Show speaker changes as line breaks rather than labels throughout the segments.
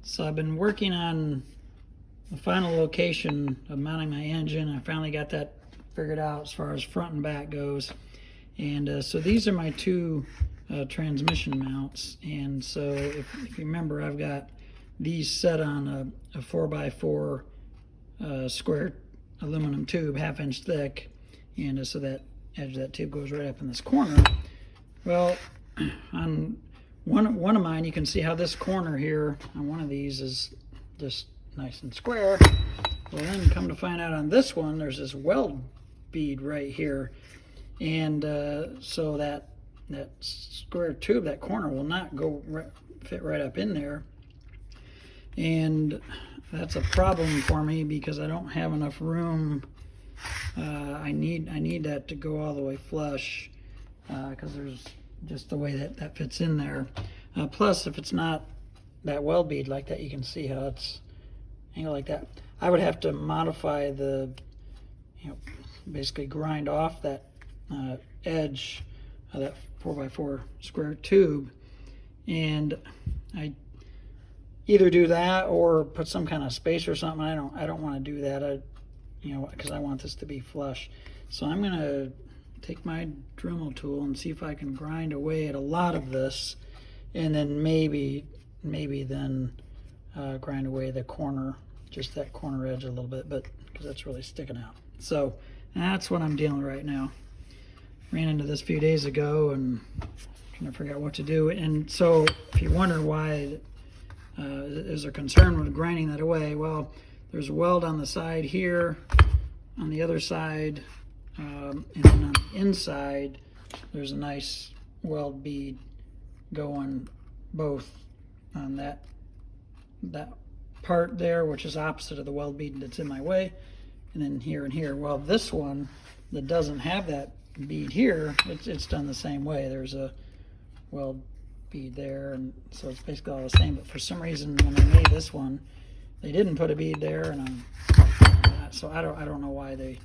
So I've been working on the final location of mounting my engine. I finally got that figured out as far as front and back goes. And so these are my two transmission mounts. And so if you remember, I've got these set on a 4x4 square aluminum tube, 1/2 inch thick. And so that edge of that tube goes right up in this corner. Well, on one of mine, you can see how this corner here on one of these is just nice and square. Well, then come to find out on this one, there's this weld bead right here. And so that square tube, that corner, will not fit right up in there. And that's a problem for me because I don't have enough room. I need that to go all the way flush because there's just the way that fits in there. Plus, if it's not that weld bead like that, you can see how it's angled like that. I would have to modify basically grind off that edge of that 4x4 square tube, and I either do that or put some kind of spacer or something. I don't want to do that. Because I want this to be flush. So I'm gonna take my Dremel tool and see if I can grind away at a lot of this, and then maybe then grind away the corner, just that corner edge a little bit, but because that's really sticking out. So that's what I'm dealing with right now. Ran into this a few days ago and trying to figure out what to do. And so if you wonder why is there concern with grinding that away, well, there's a weld on the side here, on the other side, and then on the inside there's a nice weld bead going both on that part there, which is opposite of the weld bead that's in my way, and then here and here. Well, this one that doesn't have that bead here, it's done the same way. There's a weld bead there, and so it's basically all the same, but for some reason when they made this one, they didn't put a bead there, and so I don't know why they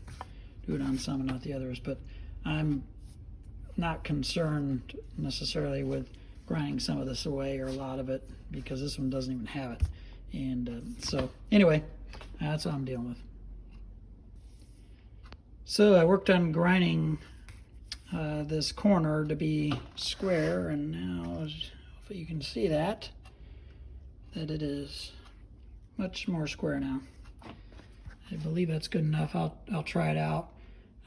do it on some and not the others, but I'm not concerned necessarily with grinding some of this away or a lot of it because this one doesn't even have it. And so anyway, that's what I'm dealing with. So I worked on grinding this corner to be square, and now hopefully you can see that it is much more square now. I believe that's good enough. I'll try it out.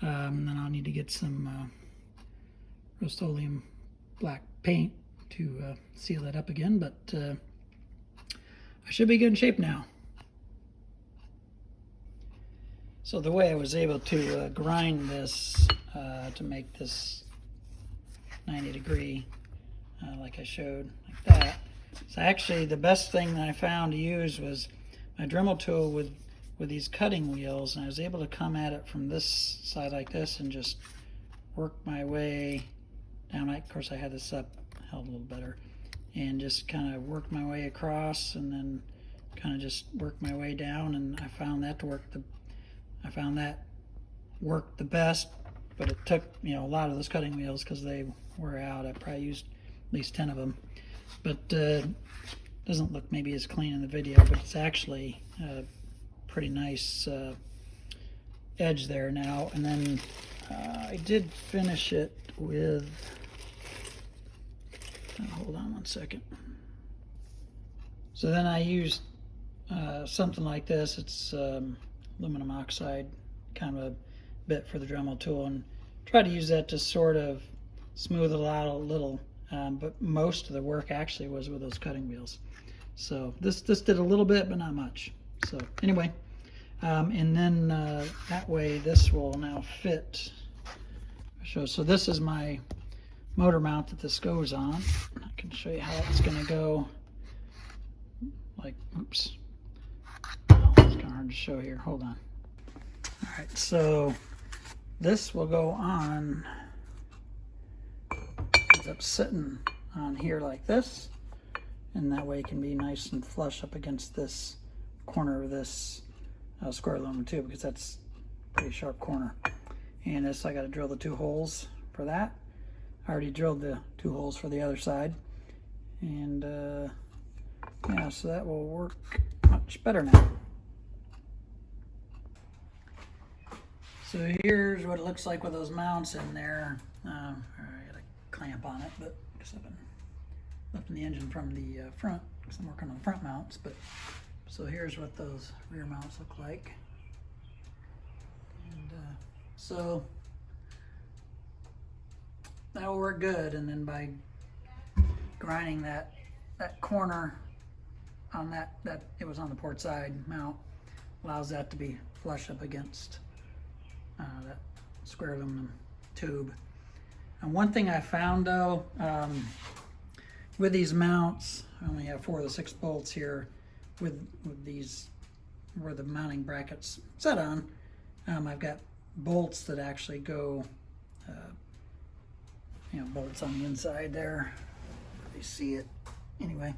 Then I'll need to get some Rust-Oleum black paint to seal that up again, but I should be good in shape now. So the way I was able to grind this to make this 90-degree, like I showed, like that. So actually the best thing that I found to use was my Dremel tool with these cutting wheels, and I was able to come at it from this side like this and just work my way down. Of course I had this up held a little better, and just kind of work my way across and then kind of just work my way down, and I found that worked the best, but it took a lot of those cutting wheels because they were out. I probably used at least 10 of them, but doesn't look maybe as clean in the video, but it's actually a pretty nice edge there now. And then I did finish it with, hold on one second. So then I used something like this. It's aluminum oxide kind of a bit for the Dremel tool, and try to use that to sort of smooth it out a little, but most of the work actually was with those cutting wheels. So this did a little bit, but not much. So anyway, and then that way this will now fit. So this is my motor mount that this goes on. I can show you how it's going to go. Like, oops, oh, it's kind of hard to show here. Hold on. All right, so this will go on. Ends up sitting on here like this, and that way it can be nice and flush up against this corner of this square aluminum tube, because that's a pretty sharp corner. And this, I got to drill the 2 holes for that. I already drilled the 2 holes for the other side, and Yeah, so that will work much better now. So here's what it looks like with those mounts in there. I got a clamp on it, but because I've been lifting the engine from the front, because I'm working on the front mounts. But so here's what those rear mounts look like. And so that will work good. And then by grinding that corner on that it was on the port side mount, allows that to be flush up against that square aluminum tube. And one thing I found though, with these mounts, I only have 4 of the 6 bolts here with these where the mounting brackets set on. I've got bolts that actually go, bolts on the inside there. You see it anyway.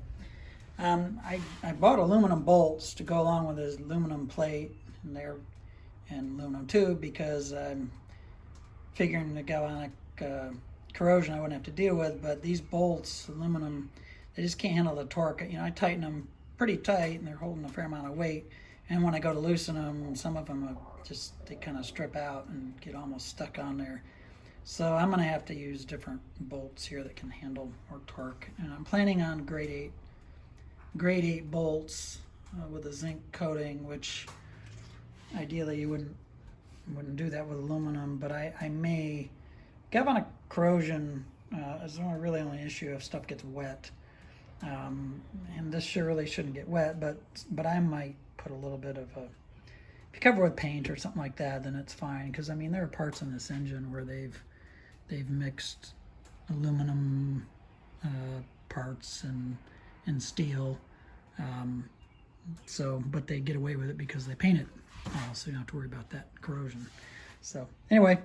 I bought aluminum bolts to go along with this aluminum plate and aluminum tube because I'm figuring the galvanic corrosion I wouldn't have to deal with. But these bolts, aluminum, they just can't handle the torque. I tighten them pretty tight and they're holding a fair amount of weight. And when I go to loosen them, some of them they kind of strip out and get almost stuck on there. So I'm going to have to use different bolts here that can handle more torque. And I'm planning on grade 8 bolts with a zinc coating, which ideally you wouldn't do that with aluminum, but I may. Galvanic corrosion is really only an issue if stuff gets wet. And this surely shouldn't get wet, but I might put a little bit of if you cover with paint or something like that, then it's fine. Because there are parts in this engine where they've mixed aluminum parts and steel. But they get away with it because they paint it, so you don't have to worry about that corrosion. So anyway,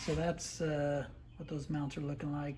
so that's what those mounts are looking like.